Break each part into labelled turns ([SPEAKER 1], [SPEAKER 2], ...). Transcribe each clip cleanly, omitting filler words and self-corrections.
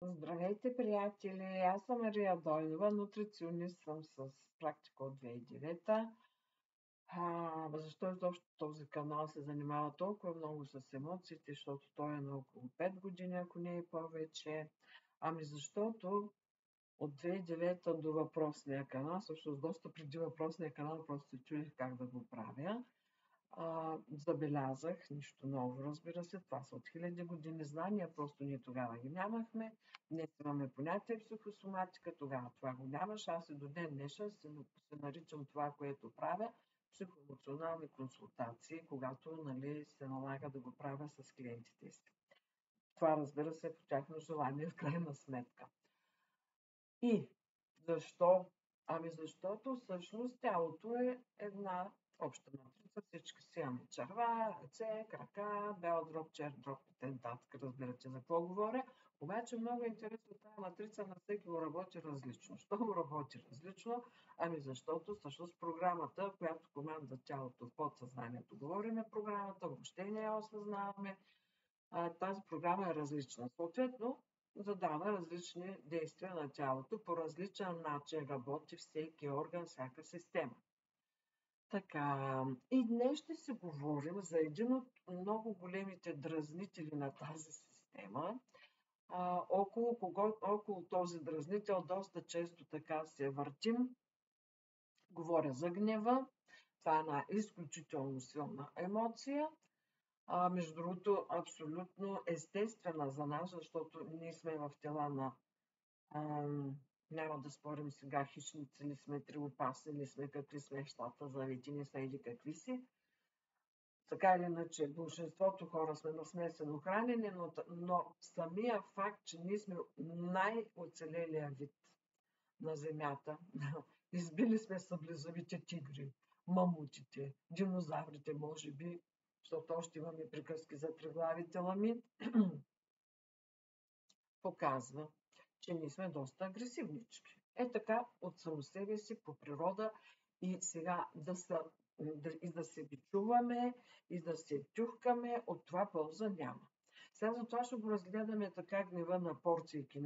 [SPEAKER 1] Здравейте, приятели! Аз съм Мария Дойнова, нутриционист съм с практика от 2009. Защо изобщо този канал се занимава толкова много с емоциите, защото той е на около 5 години, ако не е повече? Защото от 2009 до въпросния канал, всъщност доста преди въпросния канал, просто се чудих как да го правя. Забелязах нищо ново, разбира се, това са от хиляди години знания, просто ние тогава ги нямахме. Днес имаме понятие психосоматика, тогава това го нямаше. Аз и до ден днешен се наричам това, което правя, психоемоционални консултации, когато се налага да го правя с клиентите си. Това, разбира се, по тяхно желание в крайна сметка. И защо? Защото всъщност тялото е една обща матрица. Всички си имаме черва, ръце, крака, бял дроб, чер дроб, тентатък, разбирате за какво говоря. Обаче много интересно, тази матрица на всеки го работи различно. Що го работи различно? Защото всъщност програмата, която команда тялото в подсъзнанието, говориме програмата, въобще не я осъзнаваме. Тази програма е различна. Съответно, задава различни действия на тялото, по различен начин работи всеки орган, всяка система. Така, и днес ще си говорим за един от много големите дразнители на тази система. Около този дразнител доста често така се въртим. Говоря за гнева. Това е една изключително силна емоция. Между другото, абсолютно естествена за нас, защото ние сме в тела на, няма да спорим сега, хищници ли сме, триопасни ли сме, какви сме, щата завити не са или какви си. Така или иначе, большинството хора сме на смесено хранене, но самия факт, че ние сме най-оцелелия вид на Земята, избили сме саблезавите тигри, мамутите, динозаврите, може би, защото още имаме приказки за триглавите лами, показва, че ние сме доста агресивнички. Така от само себе си, по природа, и сега да се бичуваме, и да се тюхкаме, от това полза няма. Сега за това ще го разгледаме така гнева на порцийки.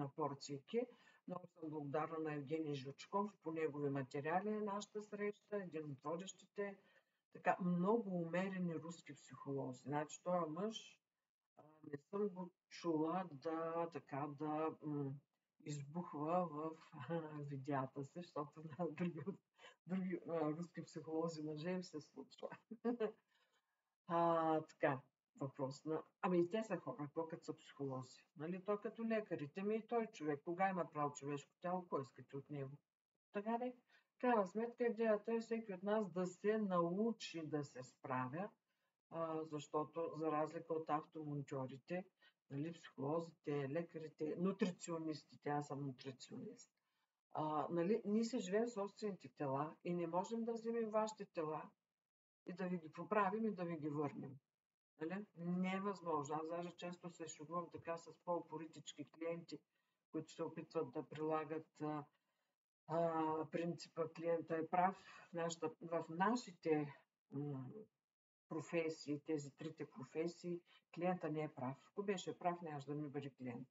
[SPEAKER 1] Много съм благодарна на Евгений Жучков, по негови материали е нашата среща, един от водещите така много умерени руски психолози. Значи този мъж не съм го чула да избухва в видеята си, защото на други руски психолози мъже им се случва. Така, въпрос на... И те са хора, какво като са психолози? Нали? Той като лекарите ми и той човек. Кога има право човешко тяло, кой искате от него? Така ли? Крайна сметка идеята е всеки от нас да се научи да се справя, защото за разлика от автомонтьорите, нали, психолозите, лекарите, нутриционистите, аз съм нутриционист, нали, ние се живеем в собствените тела и не можем да вземем вашите тела и да ви ги поправим и да ви ги върнем. Нали? Не е възможно. Аз даже често се шугувам така с по-упоритички клиенти, които се опитват да прилагат принципа клиента е прав. В нашите професии, тези трите професии, клиента не е прав. Ако беше прав, нямаше да ми бъде клиент.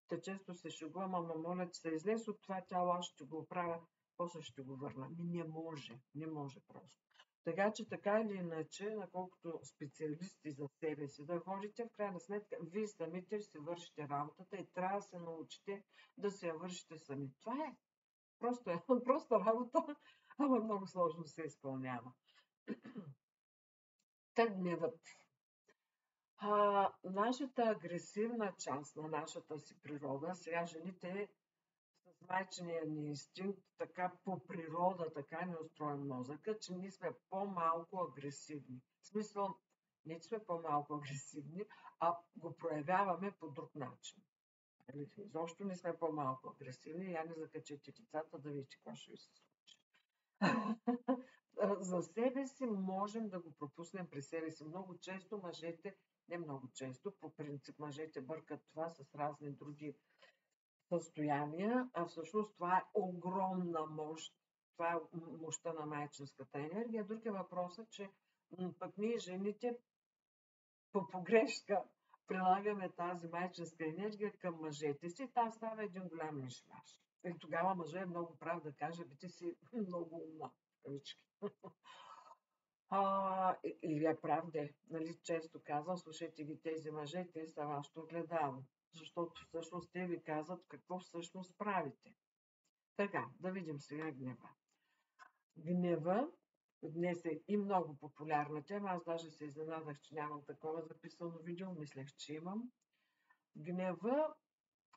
[SPEAKER 1] Та често се шегувам, моля, че се излез от това тяло, аз ще го оправя, после ще го върна. Не може просто. Така че така или иначе, наколкото специалисти за себе си да ходите, в крайна сметка, вие самите ще си вършите работата и трябва да се научите да се я вършите сами. Това е. Проста работа, ама много сложно се изпълнява. Гневът. Нашата агресивна част на нашата си природа, сега жените с майчиния ни инстинкт, така по природа, така ни устроен мозъка, че ние сме по-малко агресивни. В смисъл, не че сме по-малко агресивни, а го проявяваме по друг начин. Изобщо не сме по-малко агресивни, я не закачете децата да видите какво ще ви се случи. За себе си можем да го пропуснем при себе си. Много често мъжете, не много често, по принцип мъжете бъркат това с разни други състояния, а всъщност това е огромна мощ. Това е мощта на майчинската енергия. Друг е въпросът, че пък ние жените по погрешка прилагаме тази майчинска енергия към мъжете си, та става един голям мишмаш. И тогава мъжът е много прав да каже, бе, ти си много умна. И е прав, де. Нали, често казвам, слушайте ги тези мъже, те са вашето гледало. Защото всъщност те ви казват какво всъщност правите. Така, да видим сега гнева. Гнева днес е и много популярна тема. Аз даже се изненадах, че нямам такова записано видео. Мислех, че имам. Гнева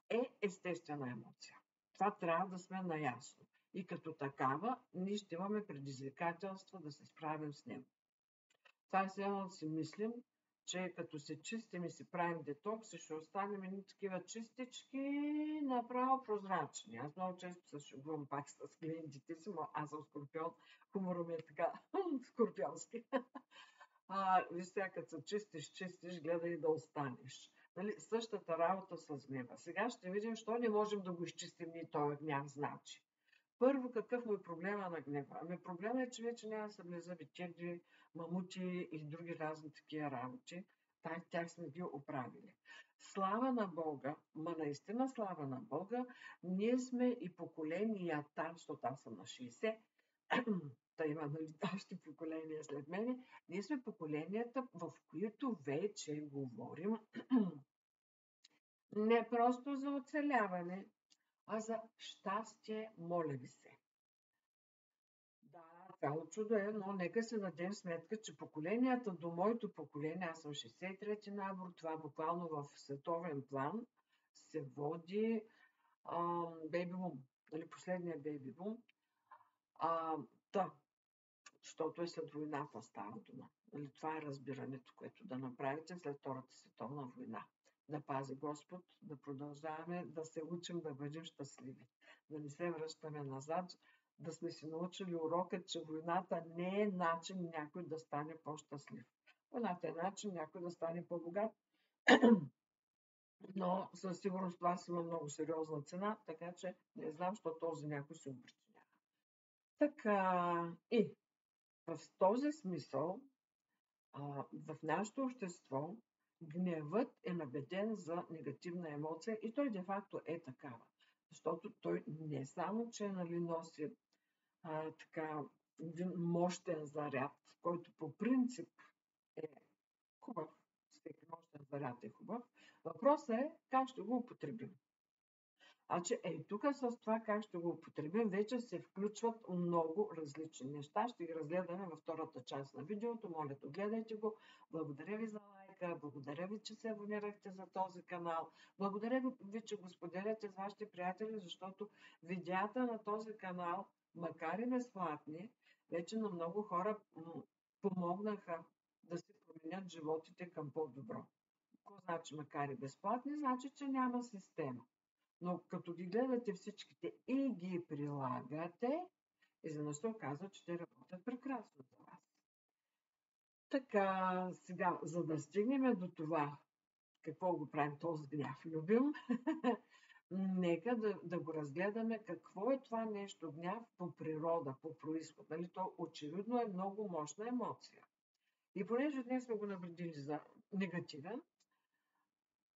[SPEAKER 1] е естествена емоция. Това трябва да сме наясно. И като такава, ние ще имаме предизвикателства да се справим с него. Това е следно да си мислим, че като се чистим и си правим детокс, ще останем едни такива чистички, направо прозрачни. Аз много често се шегувам пак с клиентите си, но аз съм скорпион, хуморът ми е така скорпионски. Виж сега, като се чистиш, гледай да останеш. Нали, същата работа с гнева. Сега ще видим, що не можем да го изчистим ни този гняв, значи. Първо, какъв му е проблема на гнева? Ами проблема е, че вече няма да се влиза тигри, мамути и други разни такива работи. Тях сме ги оправили. Слава на Бога, наистина слава на Бога, ние сме и поколенията, защото аз съм на 60, та има още поколения след мене, ние сме поколенията, в които вече говорим не просто за оцеляване, а за щастие, моля ви се. Да, цяло чудо е, но нека се дадем сметка, че поколенията до моето поколение, аз съм 63-ти набор, това буквално в световен план се води бейби бум, нали, последния бейби бум. Защото е след войната става дума. Нали, това е разбирането, което да направите след Втората световна война. Да пази Господ, да продължаваме да се учим да бъдем щастливи. Да не се връщаме назад, да сме си научили урока, че войната не е начин някой да стане по-щастлив. Войната е начин някой да стане по-богат, но със сигурност това си има много сериозна цена, така че не знам, що този някой се обреченява. Така, и в този смисъл, в нашето общество, гневът е набеден за негативна емоция и той де-факто е такава. Защото той не само, че носи така един мощен заряд, който по принцип е хубав, всеки мощен заряд е хубав, въпросът е как ще го употребим. Тук с това как ще го употребим, вече се включват много различни неща. Ще ги разгледаме във втората част на видеото. Моля, гледайте го. Благодаря ви за лайка. Благодаря ви, че се абонирахте за този канал. Благодаря ви, че го споделяте с вашите приятели, защото видеята на този канал, макар и безплатни, вече на много хора помогнаха да се променят животите към по-добро. Какво значи макар и безплатни? Значи, че няма система. Но като ги гледате всичките и ги прилагате, изведнъж се оказва, че те работят прекрасно за вас. Така, сега, за да стигнем до това, какво го правим този гняв любим, нека да го разгледаме какво е това нещо гняв по природа, по происход. Нали? То очевидно е много мощна емоция. И понеже днес сме го набредили за негативен,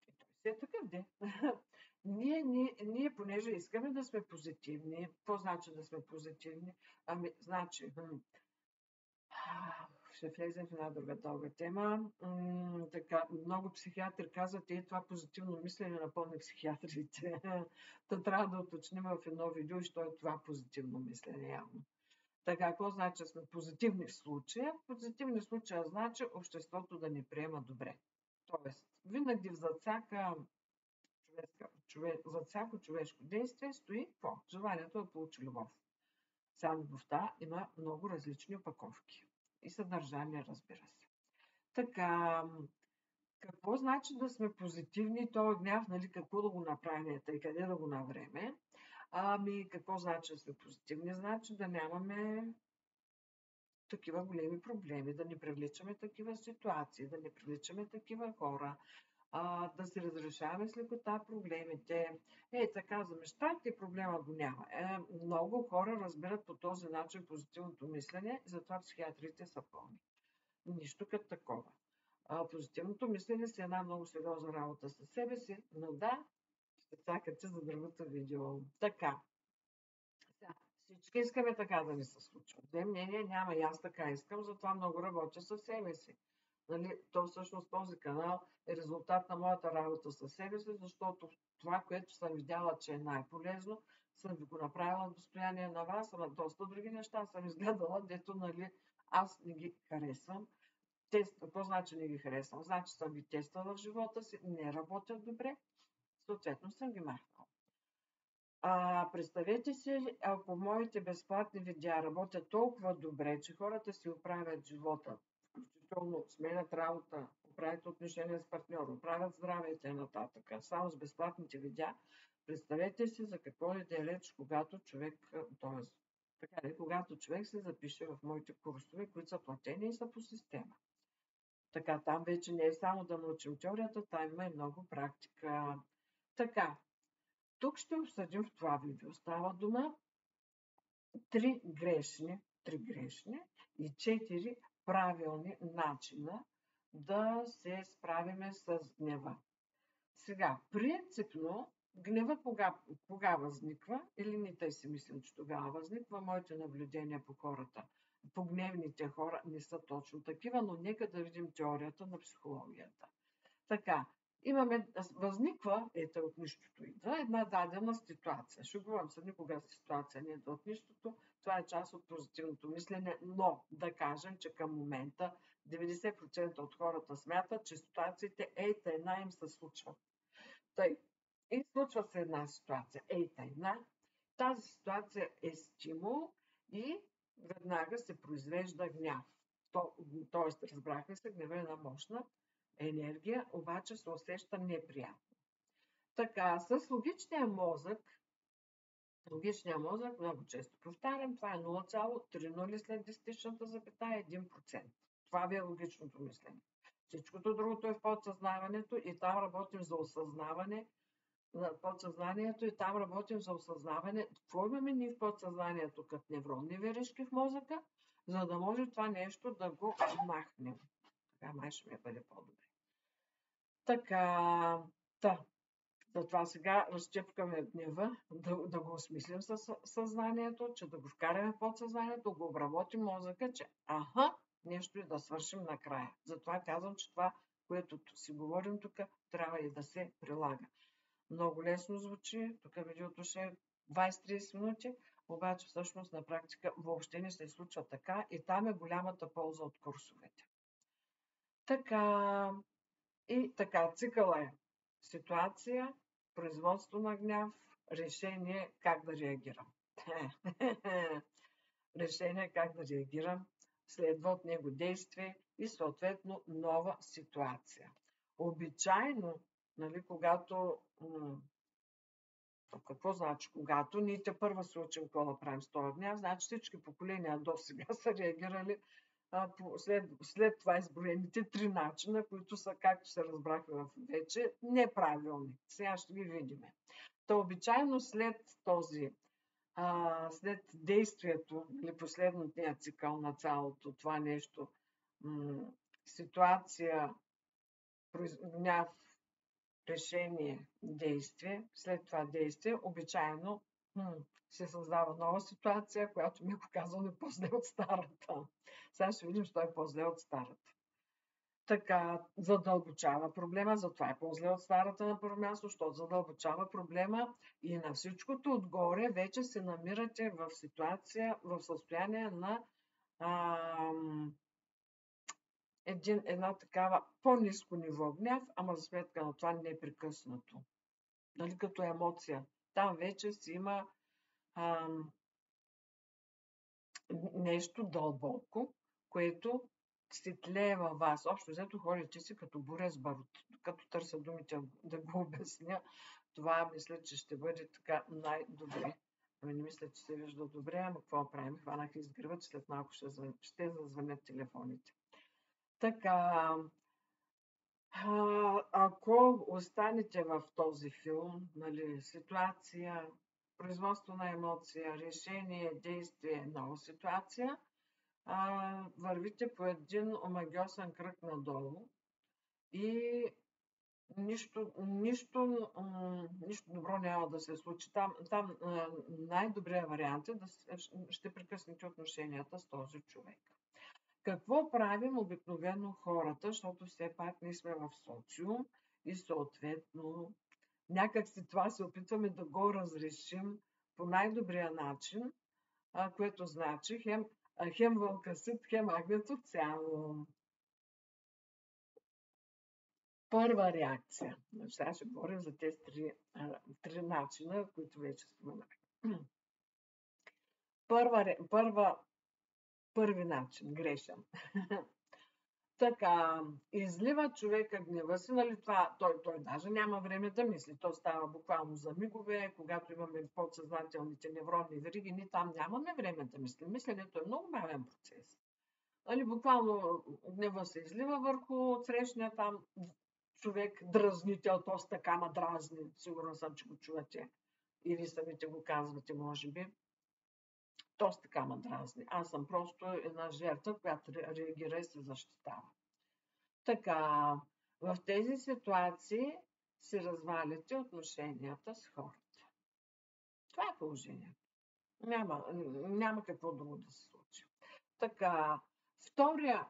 [SPEAKER 1] и той си е такъв де. Ние, понеже искаме да сме позитивни, какво значи да сме позитивни? Значи, ще влезем в една друга дълга тема. Така, много психиатри казват, това позитивно мислене напълни психиатрите. Та трябва да уточним в едно видео, що е това позитивно мислене явно. Така, какво значи да сме позитивни в случая? Позитивни в случая значи обществото да ни приема добре. Тоест, винаги зад всяко човешко действие стои какво? Желанието да получи любов. Сега любовта има много различни опаковки и съдържание, разбира се. Така, какво значи да сме позитивни? Този гняв, нали, какво да го направим, и къде да го навреме? Какво значи да сме позитивни? Значи да нямаме такива големи проблеми, да не привличаме такива ситуации, да не привличаме такива хора, да си разрешаваме с лекота проблемите. Така, за мечтайте проблема го няма. Много хора разбират по този начин позитивното мислене, затова психиатрите са пълни. Нищо като такова. Позитивното мислене си е една много сериозна работа със себе си, но да, ще чакате за другото видео. Така. Всички искаме така да ни се случва. Две мнения няма и аз така искам, затова много работя със себе си. Нали, то всъщност този канал е резултат на моята работа със себе си, защото това, което съм видяла, че е най-полезно, съм ви го направила достояние на вас, ама доста други неща съм изгледала, дето нали, аз не ги харесвам. Какво значи не ги харесвам? Значи съм ги тествала в живота си, не работят добре, съответно съм ги махнала. Представете си, ако моите безплатни видеа работят толкова добре, че хората си оправят живота, включително сменят работа, оправят отношения с партньор, оправят здраве и т.н. само с безплатните видеа, представете си за какво ли да е реч, когато човек, когато човек се запише в моите курсове, които са платени и са по система. Така, там вече не е само да научим теорията, там има и много практика. Така, тук ще обсъдим в това видео. Става дума 3 грешни и 4 правилни начина да се справиме с гнева. Сега, принципно, гнева кога възниква, или не тъй си мислим, че тогава възниква, моите наблюдения по хората, по гневните хора не са точно такива, но нека да видим теорията на психологията. Така, възниква, ето от нищото идва, една дадена ситуация. Шегувам се, никога ситуация не идва от нищото, това е част от позитивното мислене, но да кажем, че към момента 90% от хората смятат, че ситуациите една им се случват. Тъй, и случва се една ситуация, една. Тази ситуация е стимул и веднага се произвежда гняв. Тоест, разбрахме се, гнева е една мощна енергия, обаче се усеща неприятно. Така, с логичния мозък, много често повтарям, това е 0,30 след десетичната запетая 1%. Това ви е логичното мислене. Всичкото другото е в подсъзнаването и там работим за осъзнаване на подсъзнанието и там работим за осъзнаване. Какво имаме ние в подсъзнанието като невронни веришки в мозъка, за да може това нещо да го махнем. Така май ще ми бъде по-добре. Така, затова сега разчепкаме гнева, да го осмислим със съзнанието, че да го вкараме в подсъзнанието, да го обработим мозъка, че нещо и да свършим накрая. Затова казвам, че това, което си говорим тук, трябва и да се прилага. Много лесно звучи, тук видеото ще е 20-30 минути, обаче всъщност на практика въобще не се случва така и там е голямата полза от курсовете. Така, цикъла е ситуация, производство на гняв, решение как да реагирам. Решение как да реагирам, следва от него действие и съответно нова ситуация. Обичайно, когато какво значи когато? Ние първа се учим какво да правим с този гняв, значи всички поколения до сега са реагирали след това изброените 3 начина, които са, както се разбрахме вече, неправилни. Сега ще ги видим. То обичайно след действието или последния цикъл на цялото това нещо, ситуация, гняв, решение, действие, след това действие, обичайно се създава нова ситуация, която ми е показано е по-зле от старата. Сега ще видим, що е по-зле от старата. Така, задълбочава проблема, затова е по-зле от старата на първо място, защото задълбочава проблема и на всичкото отгоре вече се намирате в ситуация, в състояние на една такава по-ниско ниво гняв, ама за сметка на това непрекъснато. Нали, като емоция. Там вече си има нещо дълбоко, което се тлее във вас. Общо взето ходите си като буре с барут. Като търся думите да го обясня, това мисля, че ще бъде така най-добре. Не мисля, че се вижда добре, ама какво правим? Хванах изгрива, че след малко ще зазвънят телефоните. Така, ако останете в този филм, ситуация, производство на емоция, решение, действие, нова ситуация, вървите по един омагьосан кръг надолу, и нищо добро няма да се случи. Там най-добрият вариант е ще прекъснете отношенията с този човек. Какво правим обикновено хората, защото все пак ние сме в социум и съответно някак си това се опитваме да го разрешим по най-добрия начин, което значи хем вълкасит, хем агнето цяло. Първа реакция. Сега ще говорим за тези три начина, които вече споменах. Първи начин, грешен. Така, излива човека гнева си, нали това, той даже няма време да мисли. То става буквално за мигове, когато имаме подсъзнателните невронни вериги, ние там нямаме време да мислим. Мисленето е много бавен процес. Нали, буквално гнева се излива върху отсрещния там човек, дразнител, то с така ма дразни. Сигурна съм, че го чувате. Или самите го казвате, може би. То с така ма дразни. Аз съм просто една жертва, която реагира и се защитава. Така, в тези ситуации си разваляте отношенията с хората. Това е положението. Няма какво друго да се случи. Така, втория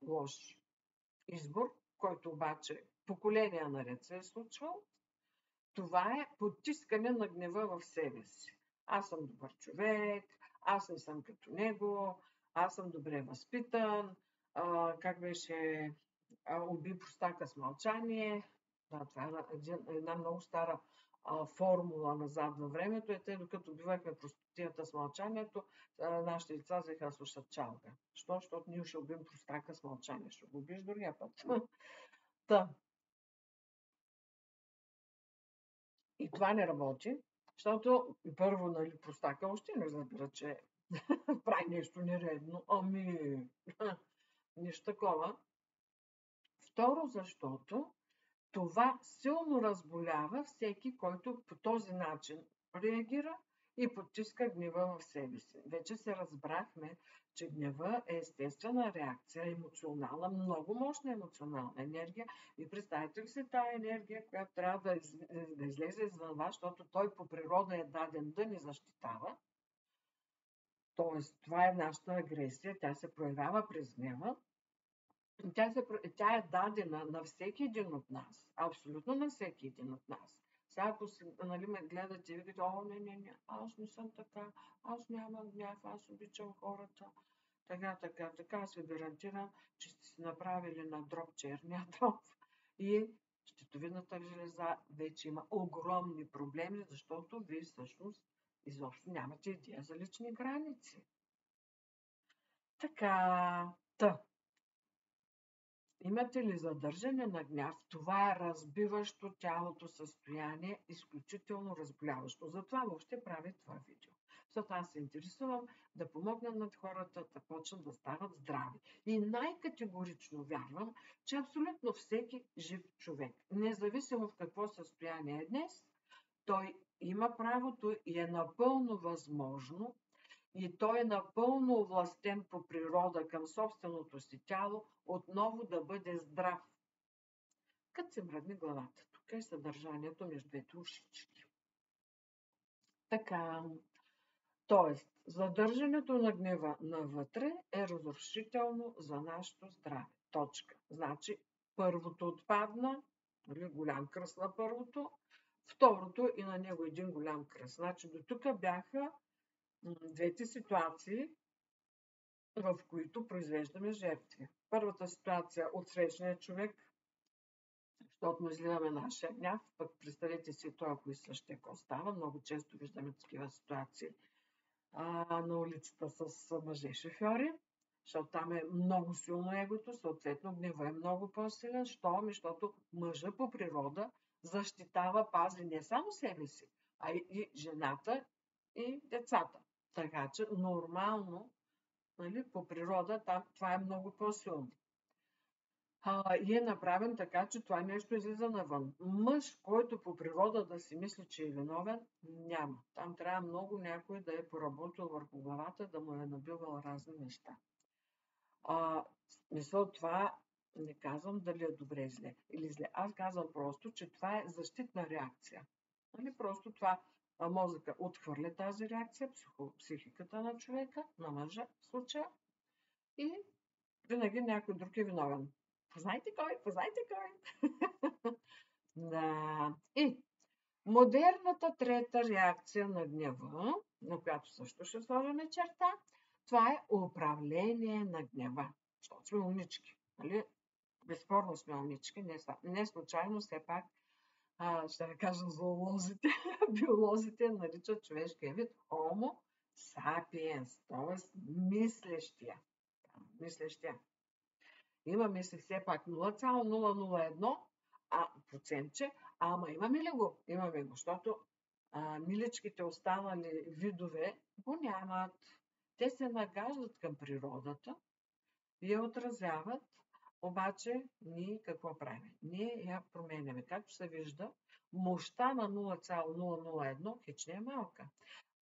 [SPEAKER 1] лош избор, който обаче поколения наред се е случвал, това е потискане на гнева в себе си. Аз съм добър човек, аз не съм като него, аз съм добре възпитан, как беше, уби простака с мълчание. Да, това е една много стара формула назад във времето. Те, докато убивахме простотията с мълчанието, нашите деца взеха да слушат чалга. Защото ние ще убим простака с мълчание. Ще го убиш другия път. И това не работи, защото първо, нали, простака още не разбира, че прави нещо нередно. Нищо такова. Второ, защото това силно разболява всеки, който по този начин реагира и потиска гнева в себе си. Вече се разбрахме, че гнева е естествена реакция, емоционална, много мощна емоционална енергия. И представете ли си тази енергия, която трябва да излезе извън вас, защото той по природа е даден да ни защитава. Тоест, това е нашата агресия, тя се проявява през гнева. Тя е дадена на всеки един от нас. Абсолютно на всеки един от нас. Сега, ако нали, ме гледате и викате, не, аз не съм така, аз нямам гняв, аз обичам хората. Така, аз ви гарантирам, че сте си направили на дроб черния дроб и щитовидната жлеза вече има огромни проблеми, защото вие всъщност изобщо нямате идея за лични граници. Така, имате ли задържане на гняв? Това е разбиващо тялото състояние, изключително разболяващо. Затова въобще правя това видео. Защото аз се интересувам да помогна на хората да почнат да стават здрави. И най-категорично вярвам, че абсолютно всеки жив човек, независимо в какво състояние е днес, той има правото и е напълно възможно и той е напълно овластен по природа към собственото си тяло, отново да бъде здрав. Като се мръдне главата. Тук е съдържанието между двете ушички. Така, т.е. задържането на гнева навътре е разрушително за нашето здраве. Точка. Значи, първото отпадна, голям кръст на първото, второто и на него един голям кръст. Значи, до тук бяха двете ситуации, в които произвеждаме жертви. Първата ситуация от срещния човек, защото му изливаме нашия гняв, пък представете си той, ако и същия, какво става. Много често виждаме такива ситуации на улицата с мъже шофьори, защото там е много силно егото, съответно гнева е много по-силен. Защото мъжа по природа защитава, пази не само себе си, а и жената и децата. Така че нормално, нали, по природа това е много по-силно. И е направен така, че това нещо излиза навън. Мъж, който по природа да си мисли, че е виновен, няма. Там трябва много някой да е поработил върху главата, да му е набивал разни неща. Мисъл, това не казвам дали е добре или зле. Аз казвам просто, че това е защитна реакция. Нали? Просто това мозъка отхвърля тази реакция, психиката на човека, на мъжа в случая, и винаги някой друг е виновен. Познайте кой, познайте кой. Да. И модерната трета реакция на гнева, на която също ще сложим черта, това е управление на гнева. Защото сме умнички. Нали? Безспорно сме умнички. Не случайно все пак, ще да кажа зоолозите, биолозите наричат човешкия вид Homo sapiens, т.е. мислещия. Мислещия. Имаме си все пак 0,001 процентче, ама имаме ли го? Имаме го, защото миличките останали видове го нямат. Те се нагаждат към природата и я отразяват, обаче ние какво правим? Ние я променяме. Както се вижда, мощта на 0,001 хич не е малка.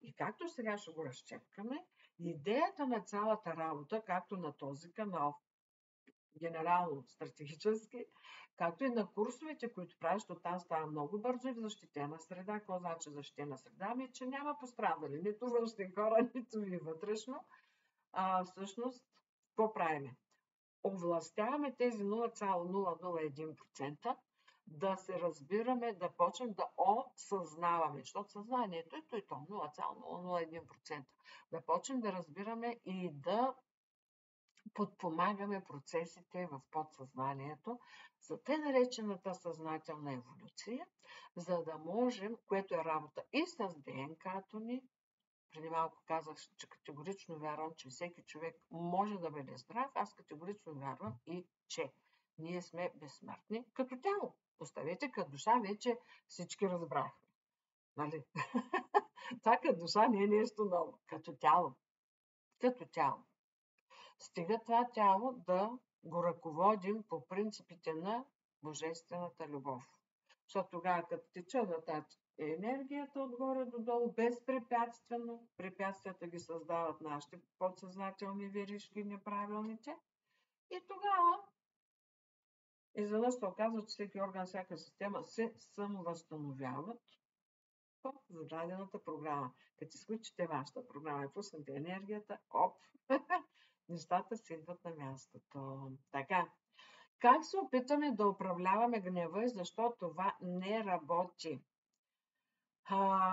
[SPEAKER 1] И както сега ще го разчепкаме, идеята на цялата работа, както на този канал, генерално стратегически, както и на курсовете, които правиш, защото там става много бързо и в защитена среда. Какво значи защитена среда? Ами, че няма пострадали, нито външни хора, нито и вътрешно. Всъщност, какво правиме? Овластяваме тези 0,001%, да се разбираме, да почнем да осъзнаваме, защото съзнанието е то 0,001%. Да почнем да разбираме и да подпомагаме процесите в подсъзнанието за те наречената съзнателна еволюция, за да можем, което е работа и с ДНК-то ни. Преди малко казах, че категорично вярвам, че всеки човек може да бъде здрав. Аз категорично вярвам и че ние сме безсмъртни като тяло. Оставете като душа, вече всички разбрахме. Нали? Това като душа не е нещо ново. Като тяло. Като тяло. Стига това тяло да го ръководим по принципите на божествената любов. Защото тогава, като тече да тази енергията отгоре до долу, безпрепятствено, препятствията ги създават нашите подсъзнателни веришки, неправилните, и тогава изведнъж се оказва, че всеки орган, всяка система се самовъзстановяват по зададената програма. Като изключите вашата програма и пуснете енергията, нещата си идват на мястото. Така, как се опитаме да управляваме гнева и защо това не работи?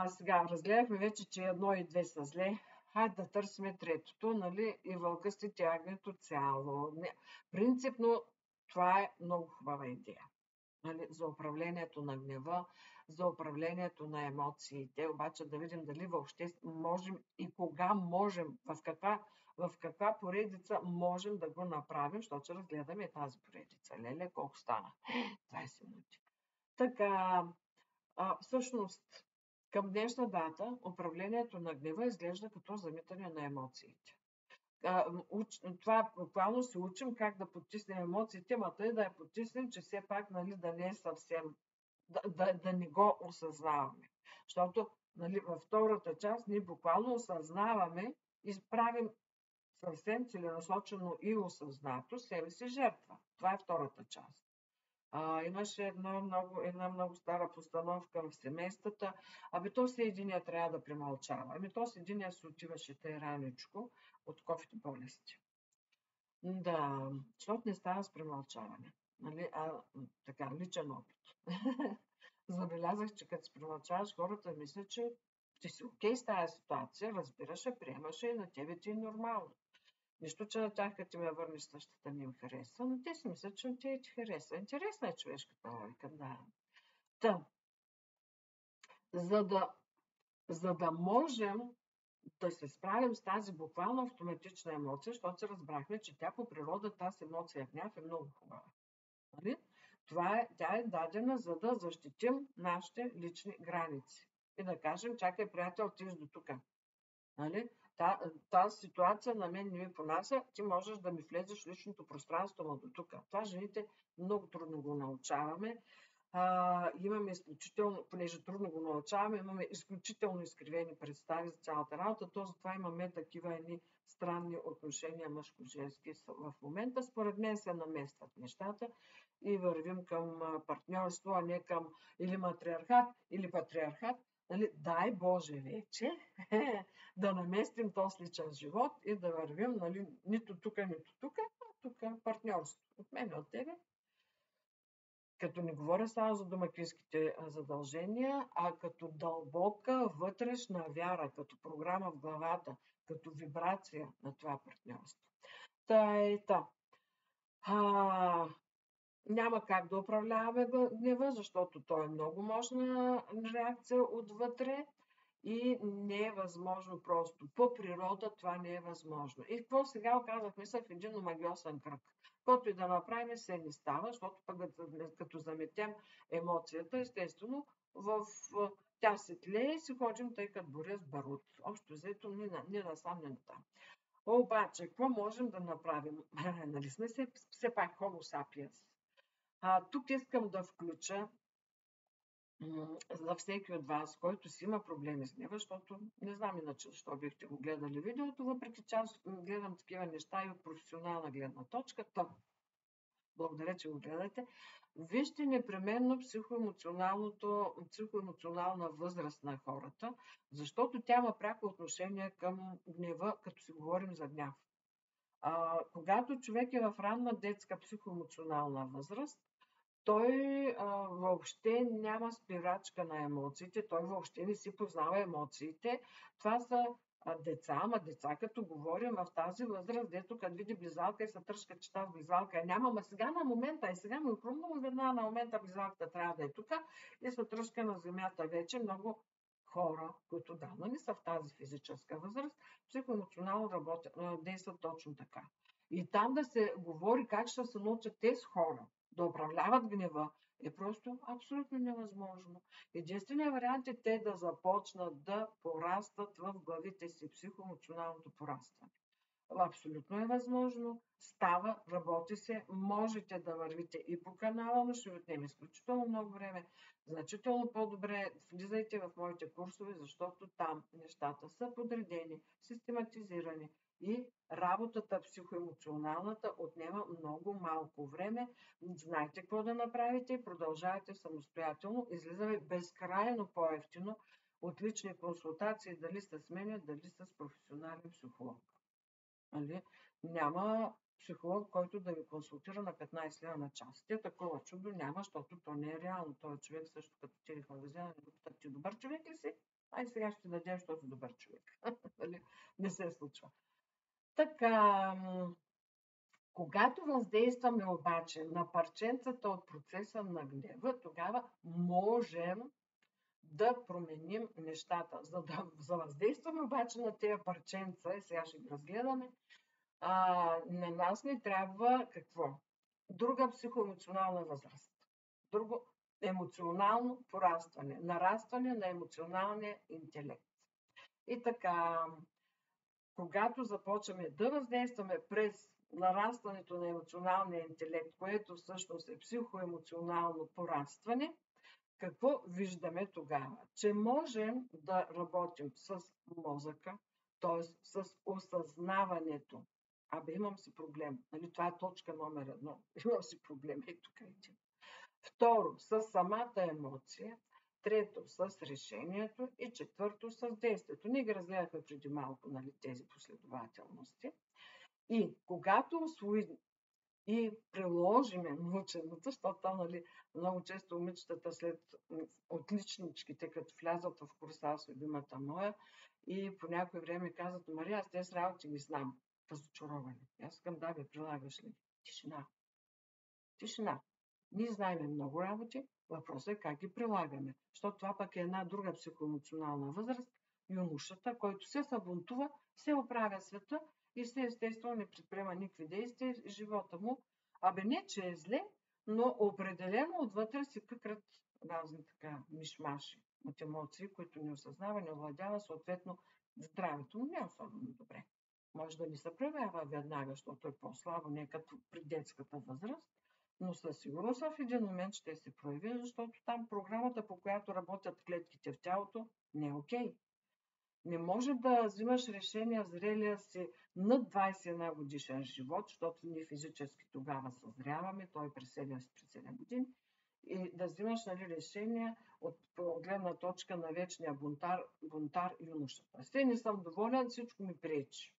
[SPEAKER 1] Сега разгледахме вече, че 1 и 2 са зле. Хайде да търсим третото, нали? И вълка си тягнето цяло. Принципно това е много хубава идея. Нали? За управлението на гнева, за управлението на емоциите, обаче да видим дали въобще можем и кога можем, в каква поредица можем да го направим, защото ще разгледаме тази поредица. Леле, колко стана? 20 минути. Така, всъщност, към днешна дата управлението на гнева изглежда като замитане на емоциите. Това буквално се учим как да потиснем емоциите, ма тъй да я потиснем, че все пак, нали, да не е съвсем, да не го осъзнаваме. Защото, нали, във втората част ние буквално осъзнаваме и правим съвсем целенасочено и осъзнато себе си жертва. Това е втората част. Имаше една много стара постановка в семействата. То си единия трябва да премълчава. То си единия се отиваше тъй раничко от кофите болести. Да, защото не става с премълчаване. Нали? Така, личен опит. Забелязах, че като се премълчаваш, хората мислят, че ти си окей с тази ситуация, разбираше, приемаше и на тебе ти е нормално. Нищо, че на тях, като ме върнеш същата, не им харесва, но те си мислят, че те ти харесва. Интересна е човешката логика, да. За да можем да се справим с тази буквално автоматична емоция, защото се разбрахме, че тя по природа, тази емоция гняв е много хубава. Нали? Тя е дадена, за да защитим нашите лични граници. И да кажем, чакай, приятел, ти до тук. Нали? Тази ситуация на мен не ми понася, ти можеш да ми влезеш в личното пространство, но до тук. Това жените много трудно го научаваме. Имаме изключително, понеже трудно го научаваме, имаме изключително изкривени представи за цялата работа, то затова имаме такива едни странни отношения мъжко-женски в момента. Според мен се наместват нещата и вървим към партньорство, а не към или матриархат, или патриархат. Нали, дай Боже вече да наместим този личен живот и да вървим, нали, нито тук, а тук партньорство. От мен, от тебе. Като не говоря само за домакинските задължения, а като дълбока вътрешна вяра, като програма в главата, като вибрация на това партньорство. Няма как да управляваме гнева, защото той е много мощна реакция отвътре и не е възможно просто. По природа това не е възможно. И какво сега оказахме се в един омагиосен кръг. Който и да направим, се не става, защото пък като заметем емоцията, естествено, тя се тлее и си ходим тъй като боря с барут. Общо взето, ни насам, не там. Обаче, какво можем да направим? Нали сме все пак Homo sapiens. Тук искам да включа за всеки от вас, който си има проблеми с гнева, защото не знам иначе защо бихте го гледали видеото, въпреки че аз гледам такива неща и от професионална гледна точка. Благодаря, че го гледате. Вижте непременно психоемоционална възраст на хората, защото тя има пряко отношение към гнева, като си говорим за гняв. Когато човек е в ранна детска психоемоционална възраст, той въобще няма спирачка на емоциите, той въобще не си познава емоциите. Това са деца, ама деца, като говорим в тази възраст, дето като види близалка и се тръжка, че тази близалка няма, ама сега на момента, и сега му е хрумно, веднага на момента близалката трябва да е тук и се тръжка на земята вече. Много хора, които давно не са в тази физическа възраст, психоемоционално действат точно така. И там да се говори как ще се научат тези хора да управляват гнева, е просто абсолютно невъзможно. Единственият вариант е те да започнат да порастват в главите си, психоемоционалното порастване. Абсолютно е възможно, става, работи се, можете да вървите и по канала, но ще ви отнеме изключително много време. Значително по-добре влизайте в моите курсове, защото там нещата са подредени, систематизирани и работата психоемоционалната отнема много малко време. Знаете какво да направите и продължавате самостоятелно. Излизаме безкрайно по-евтино от лични консултации, дали с мен, дали с професионален психолог. Няма психолог, който да ви консултира на 15 лева на час. Такова чудо няма, защото то не е реално. Той човек също като отиде в магазина, не го питат, ти добър човек ли си? Ай сега ще дадем, защото добър човек. Не се случва. Така, когато въздействаме обаче на парченцата от процеса на гнева, тогава можем да променим нещата. За да въздействаме обаче на тези парченца, и сега ще ги разгледаме, на нас ни трябва какво? Друга психоемоционална възраст. Друго емоционално порастване. Нарастване на емоционалния интелект. И така, когато започваме да въздействаме през нарастването на емоционалния интелект, което всъщност е психоемоционално порастване, какво виждаме тогава? Че можем да работим с мозъка, т.е. с осъзнаването. Имам си проблем. Нали, това е точка номер 1. Имам си проблем. Тук един. Второ, с самата емоция. Трето, с решението. И четвърто, с действието. Ние ги разгледахме преди малко, нали, тези последователности. И когато усвоим и приложиме наученото, защото нали, много често момичетата след отличничките, като влязат в курса с любимата моя и по някое време казват: Мария, аз тези работи ги знам. Разочароване. Аз искам да бе, прилагаш ли? Тишина. Ние знаем много работи, въпросът е как ги прилагаме. Защото това пък е една друга психоемоционална възраст, юношата, който се събунтува, се оправя света и се естествено не предприема никакви действия в живота му. Не, че е зле, но определено отвътре си къкрат разни така мишмаши от емоции, които не осъзнава, не овладява, съответно здравето му не е особено добре. Може да не се проявява веднага, защото е по-слабо, не като при детската възраст, Но със сигурност в един момент ще се прояви, защото там програмата, по която работят клетките в тялото, не е окей. Не може да взимаш решения в зрелия си над 21 годишен живот, защото ние физически тогава съзряваме, той при 7 години, и да взимаш решения от гледна точка на вечния бунтар юношата. Все не съм доволен, всичко ми пречи.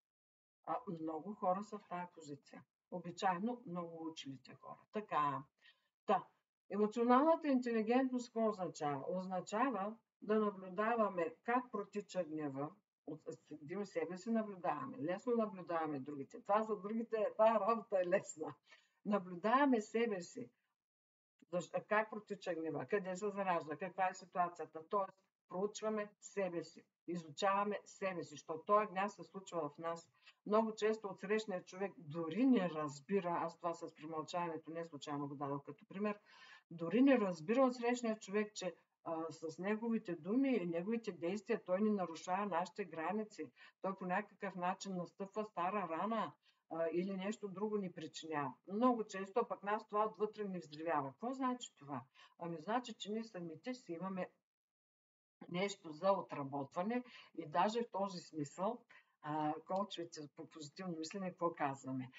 [SPEAKER 1] Много хора са в тази позиция. Обичайно много училите хора. Така. Емоционалната интелигентност какво означава? Означава да наблюдаваме как протича гнева. Седим себе си наблюдаваме. Лесно наблюдаваме другите. Това за другите, тази работа е лесна. Наблюдаваме себе си. Как протича гнева? Къде се заражда? Каква е ситуацията? Тоест, проучваме себе си. Изучаваме себе си, защото този гняв се случва в нас. Много често от срещния човек дори не разбира, аз това с премълчаването не случайно го дадох като пример, дори не разбира от срещния човек, че с неговите думи и неговите действия той ни нарушава нашите граници. Той по някакъв начин настъпва стара рана или нещо друго ни причинява. Много често, пък нас това отвътре ни взривява. Какво значи това? Значи, че ние самите си имаме нещо за отработване и даже в този смисъл коучовете по позитивно мислене, какво казваме?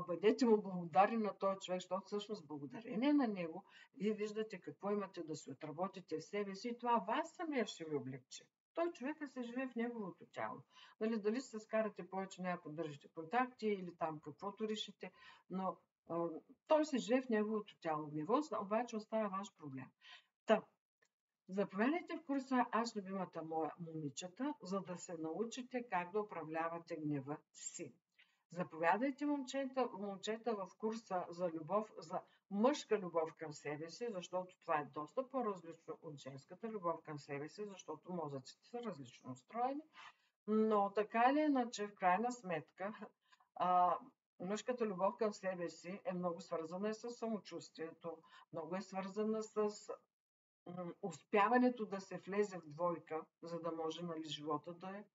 [SPEAKER 1] Бъдете му благодарни на този човек, защото всъщност благодарение на него вие виждате какво имате да се отработите в себе си и това вас самия ще ви облегчи. Той човека се живее в неговото тяло. Дали се скарате повече, няма поддържате контакти или там каквото решите, но той се живее в неговото тяло. Гневът обаче остава ваш проблем. Заповядайте в курса Аз любимата моя момичета, за да се научите как да управлявате гнева си. Заповядайте момчета в курса за любов, за мъжка любов към себе си, защото това е доста по-различно от женската любов към себе си, защото мозъците са различно устроени. Но така или иначе, в крайна сметка, мъжката любов към себе си е много свързана и с самочувствието, много е свързана с успяването да се влезе в двойка, за да може живота да е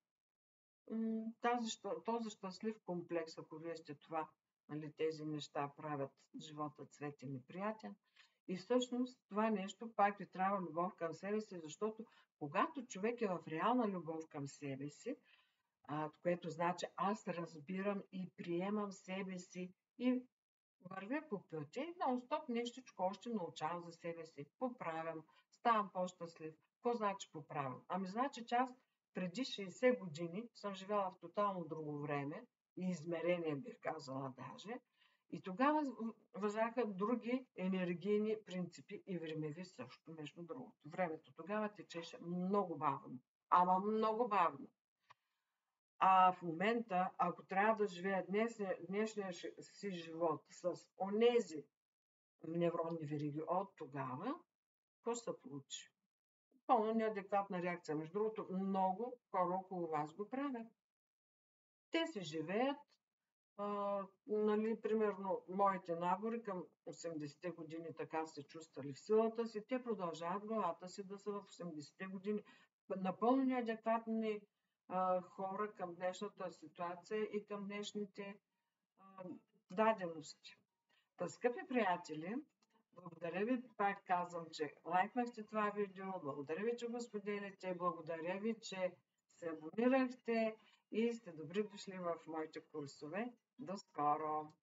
[SPEAKER 1] този щастлив комплекс, ако вие сте това, тези неща правят живота цветен и приятен. И всъщност това нещо пак ви трябва любов към себе си, защото когато човек е в реална любов към себе си, което значи аз разбирам и приемам себе си и вървя по пътя и нон-стоп нещичко още научавам за себе си. Поправям, ставам по-щастлив. Какво значи поправям? Значи, че аз преди 60 години съм живяла в тотално друго време и измерение, бих казала даже. И тогава възяха други енергийни принципи и времеви също, между другото. Времето тогава течеше много бавно. Много бавно. В момента, ако трябва да живея днешния си живот с онези невронни вериги от тогава, какво ще се получи? Пълно неадекватна реакция. Между другото, много хора около вас го правят. Те си живеят, примерно, моите набори към 80-те години така се чувствали в силата си, те продължават главата си да са в 80-те години. Напълно неадекватни хора към днешната ситуация и към днешните дадености. Скъпи приятели, благодаря ви, пак казвам, че лайкнахте това видео, благодаря ви, че го споделите, благодаря ви, че се абонирахте и сте добри дошли в моите курсове. До скоро!